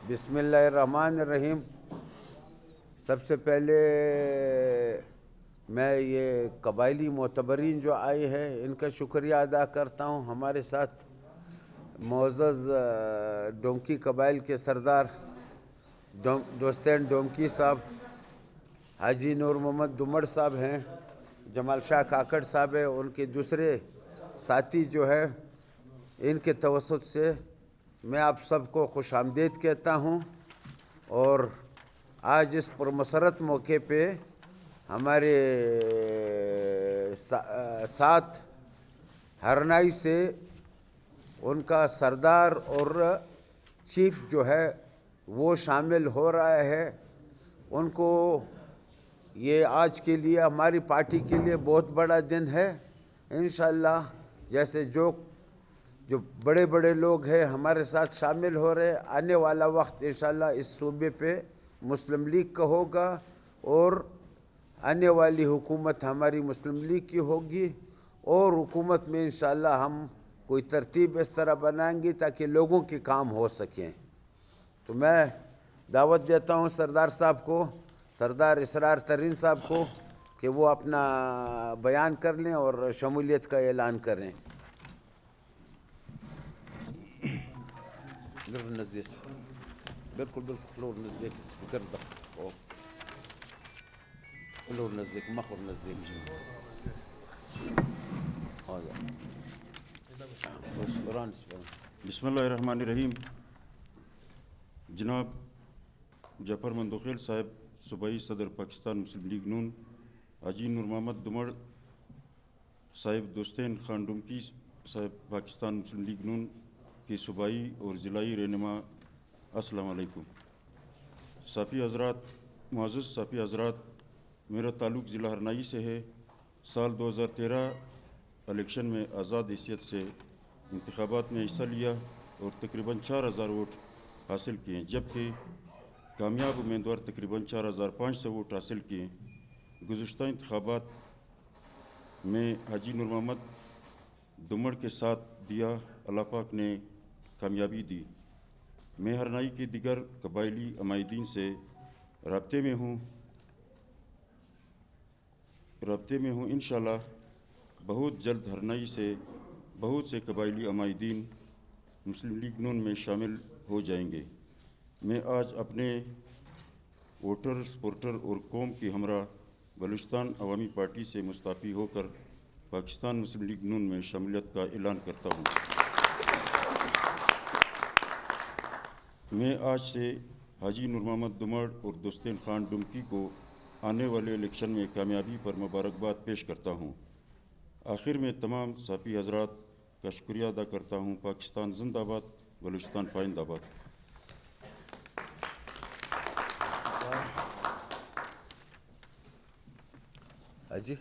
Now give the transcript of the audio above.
بسم اللہ الرحمن الرحیم۔ سب سے پہلے میں یہ قبائلی معتبرین جو آئے ہیں ان کا شکریہ ادا کرتا ہوں۔ ہمارے ساتھ معزز ڈومکی قبائل کے سردار دوستین ڈومکی صاحب، حاجی نور محمد دمڑ صاحب ہیں، جمال شاہ کاکڑ صاحب ہیں، ان کے دوسرے ساتھی جو ہے، ان کے توسط سے میں آپ سب کو خوش آمدید کہتا ہوں۔ اور آج اس پرمسرت موقع پہ ہمارے ساتھ ہرنائی سے ان کا سردار اور چیف جو ہے وہ شامل ہو رہا ہے۔ ان کو یہ آج کے لیے ہماری پارٹی کے لیے بہت بڑا دن ہے۔ انشاءاللہ جیسے جو بڑے بڑے لوگ ہیں ہمارے ساتھ شامل ہو رہے، آنے والا وقت انشاءاللہ اس صوبے پہ مسلم لیگ کا ہوگا اور آنے والی حکومت ہماری مسلم لیگ کی ہوگی، اور حکومت میں انشاءاللہ ہم کوئی ترتیب اس طرح بنائیں گے تاکہ لوگوں کے کام ہو سکیں۔ تو میں دعوت دیتا ہوں سردار صاحب کو، سردار اسرار ترین صاحب کو، کہ وہ اپنا بیان کر لیں اور شمولیت کا اعلان کریں۔ بالکل فلور نزدیک اسپیکر فلور نزدیک مخور نزدیک بسم اللہ الرحمن الرحیم۔ جناب جعفر مندوخیل صاحب، صوبائی صدر پاکستان مسلم لیگ نون، حاجی نور محمد دمڑ صاحب، دوستین خان ڈومکی صاحب، پاکستان مسلم لیگ نون کے صوبائی اور ضلعی رہنما، السلام علیکم۔ صافی حضرات، معزز صافی حضرات، میرا تعلق ضلع ہرنائی سے ہے۔ سال 2013 الیکشن میں آزاد حیثیت سے انتخابات میں حصہ لیا اور تقریباً 4000 ووٹ حاصل کیے، جبکہ کامیاب امیدوار تقریباً 4500 ووٹ حاصل کیے۔ گزشتہ انتخابات میں حاجی نور محمد دمڑ کے ساتھ دیا، اللہ پاک نے کامیابی دی۔ میں ہرنائی کے دیگر قبائلی عمائدین سے رابطے میں ہوں انشاءاللہ بہت جلد ہرنائی سے بہت سے قبائلی عمائدین مسلم لیگ نون میں شامل ہو جائیں گے۔ میں آج اپنے ووٹر، سپورٹر اور قوم کے ہمراہ بلوچستان عوامی پارٹی سے مستعفی ہو کر پاکستان مسلم لیگ نون میں شمولیت کا اعلان کرتا ہوں۔ میں آج سے حاجی نور محمد دمڑ اور دوستین خان ڈومکی کو آنے والے الیکشن میں کامیابی پر مبارکباد پیش کرتا ہوں۔ آخر میں تمام صافی حضرات کا شکریہ ادا کرتا ہوں۔ پاکستان زندہ باد، بلوچستان پائندہ باد۔ حاجی